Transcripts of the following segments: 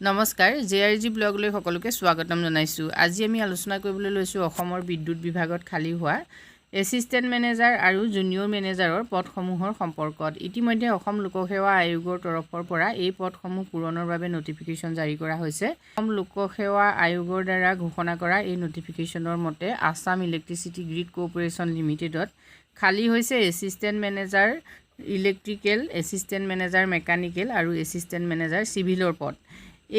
নমস্কাৰ জেআৰজি ব্লগলৈ সকলোকে স্বাগতম জনাইছো। আজি আমি আলোচনা কৰিবলৈ লৈছো অসমৰ বিদ্যুৎ বিভাগত খালী হোৱা এছিষ্টেণ্ট মেনেজাৰ আৰু জুনিয়ৰ মেনেজাৰৰ পদসমূহৰ সম্পৰ্কত। ইতিমধ্যে অসম লোকসেৱা আয়োগৰ তৰফৰ পৰা এই পদসমূহ পূৰণৰ বাবে নটিফিকেশ্যন জাৰি কৰা হৈছে। অসম লোকসেৱা আয়োগৰ দ্বাৰা ঘোষণা কৰা এই নটিফিকেশ্যনৰ মতে আসাম ইলেক্ট্ৰিচিটি গ্ৰিড কৰ্পোৰেশ্যন লিমিটেডত খালী হৈছে assistant manager electrical, assistant manager mechanical আৰু এছিষ্টেণ্ট মেনেজাৰ চিভিলৰ পদ।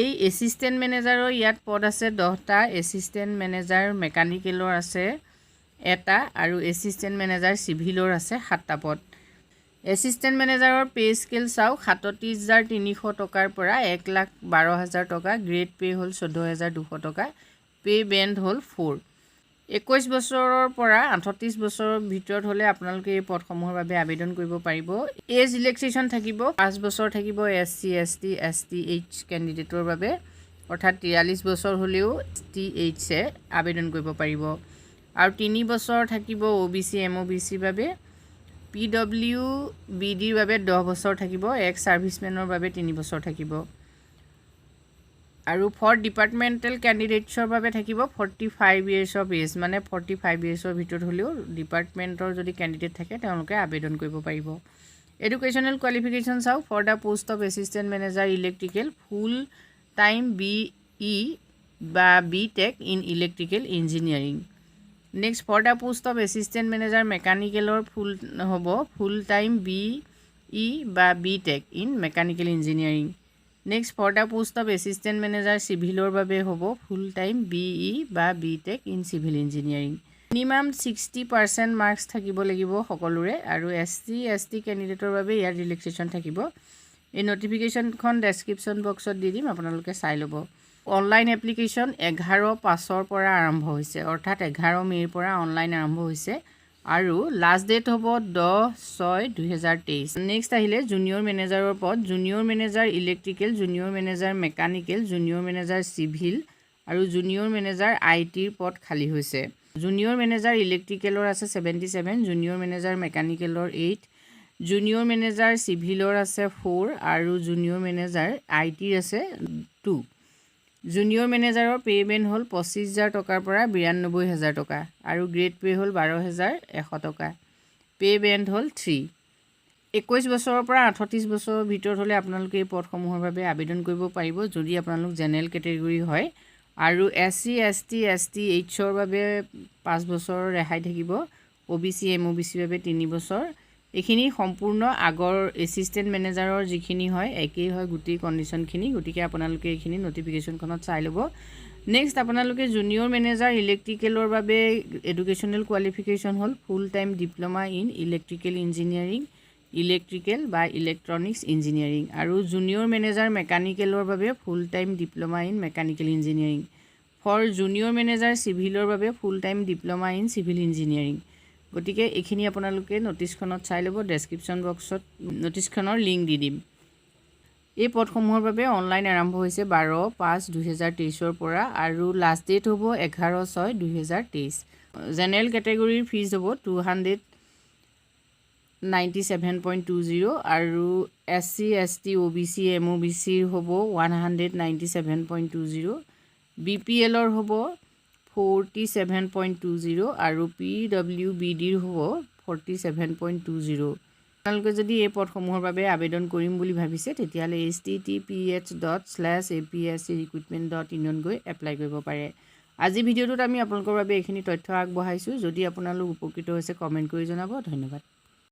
এই এছিষ্টেণ্ট মেনেজাৰৰ ইয়াত পদ আছে 10টা, এছিষ্টেণ্ট মেনেজাৰ মেকানিকেলৰ আছে 1টা আৰু এছিষ্টেণ্ট মেনেজাৰ চিভিলৰ আছে 7টা পদ। এছিষ্টেণ্ট মেনেজাৰৰ পে স্কেল চাওক 37,300 টকাৰ পৰা 1,12,000 টকা, গ্ৰেড পে হ'ল 14,200 টকা, পে বেণ্ড হ'ল 4। 21 বছৰৰ পৰা 38 বছৰৰ ভিতৰত হ'লে আপোনালোকে এই পদসমূহৰ বাবে আবেদন কৰিব পাৰিব। এজ ৰিলেক্সেশ্যন থাকিব, 5 বছৰ থাকিব SC, ST, STH কেণ্ডিডেটৰ বাবে, অৰ্থাৎ 43 বছৰ হ'লেও STH আবেদন কৰিব পাৰিব। আৰু 3 বছৰ থাকিব OBC, MOBCৰ বাবে, PWBDৰ বাবে 10 বছৰ থাকিব, এক্স ছাৰ্ভিচমেনৰ বাবে 3 বছৰ থাকিব। আৰু ফৰ ডিপাৰ্টমেণ্টেল কেণ্ডিডেটছৰ বাবে থাকিব 45 years অফ এজ, মানে 45 yearsৰ ভিতৰত হ'লেও ডিপাৰ্টমেণ্টৰ যদি কেণ্ডিডেট থাকে তেওঁলোকে আবেদন কৰিব পাৰিব। এডুকেশ্যনেল কোৱালিফিকেশ্যন চাওক, for the post of assistant manager electrical full time BE বা BTech in electrical engineering. Next for the post of assistant manager মেকানিকেলৰ হ'ব ফুল টাইম BE বা BTech in mechanical engineering. Next for the post of assistant manager চিভিলৰ বাবে হ'ব full time BE বা BTech in civil engineering. Minimum 60% marks থাকিব লাগিব সকলোৰে, আৰু SC, ST কেণ্ডিডেটৰ বাবে ইয়াৰ ৰিলেক্সেশ্যন থাকিব। এই নটিফিকেশ্যনখন ডেছক্ৰিপশ্যন বক্সত দি দিম, আপোনালোকে চাই ল'ব। অনলাইন এপ্লিকেশ্যন 11/5ৰ পৰা আৰম্ভ হৈছে, অৰ্থাৎ 11 মে'ৰ পৰা অনলাইন আৰম্ভ হৈছে আৰু লাষ্ট ডেট হ'ব 10/6/2023। নেক্সট আহিলে জুনিয়ৰ মেনেজাৰৰ পদ। Junior manager electrical, junior manager mechanical, junior manager civil আৰু জুনিয়ৰ মেনেজাৰ ITৰ পদ খালী হৈছে। জুনিয়ৰ মেনেজাৰ ইলেক্ট্ৰিকেলৰ আছে 77, জুনিয়ৰ মেনেজাৰ মেকানিকেলৰ 8, জুনিয়ৰ মেনেজাৰ চিভিলৰ আছে 4 আৰু জুনিয়ৰ মেনেজাৰ ITৰ আছে 2। জুনিয়ৰ মেনেজাৰৰ পে বেণ্ড হ'ল 25,000 টকাৰ পৰা 92,000 টকা আৰু গ্ৰেড পে হ'ল 12,100 টকা, পে বেণ্ড হ'ল 3। 21 বছৰৰ পৰা 38 বছৰৰ ভিতৰত হ'লে আপোনালোকে এই পদসমূহৰ বাবে আবেদন কৰিব পাৰিব যদি আপোনালোক জেনেৰেল কেটেগৰী হয়। আৰু SC, ST, STHৰ বাবে 5 বছৰৰ ৰেহাই থাকিব, OBC, MOBCৰ বাবে 3 বছৰ। এইখিনি সম্পূৰ্ণ আগৰ এছিষ্টেণ্ট মেনেজাৰৰ যিখিনি হয় একেই হয় গোটেই কণ্ডিশ্যনখিনি, গতিকে আপোনালোকে এইখিনি নটিফিকেশ্যনখনত চাই ল'ব। নেক্সট আপোনালোকে জুনিয়ৰ মেনেজাৰ ইলেক্ট্ৰিকেলৰ বাবে এডুকেশ্যনেল কোৱালিফিকেশ্যন হ'ল full time diploma in electrical engineering, electrical বা ইলেক্ট্ৰনিক্স ইঞ্জিনিয়াৰিং। আৰু জুনিয়ৰ মেনেজাৰ মেকানিকেলৰ বাবে full time diploma in mechanical engineering. For junior manager চিভিলৰ বাবে full time diploma in civil engineering. গতিকে এইখিনি আপোনালোকে নটিছখনত চাই ল'ব, ডেছক্ৰিপশ্যন বক্সত নটিছখনৰ লিংক দি দিম। এই পদসমূহৰ বাবে অনলাইন আৰম্ভ হৈছে 12/5/2023ৰ পৰা আৰু লাষ্ট ডেট হ'ব 11/6/2023। জেনেৰেল কেটেগৰীৰ ফিজ হ'ব 297.20 আৰু SC, ST, OBC, MOBCৰ হ'ব 197.20, BPLৰ হ'ব 47.20 আৰু PWBDৰ হ'ব 47.20। আপোনালোকে যদি এই পদসমূহৰ বাবে আবেদন কৰিম বুলি ভাবিছে তেতিয়াহ'লে https://apsc-recruitment.in গৈ এপ্লাই কৰিব পাৰে। আজি ভিডিঅ'টোত আমি আপোনালোকৰ বাবে এইখিনি তথ্য আগবঢ়াইছোঁ। যদি আপোনালোক উপকৃত হৈছে কমেণ্ট কৰি জনাব। ধন্যবাদ।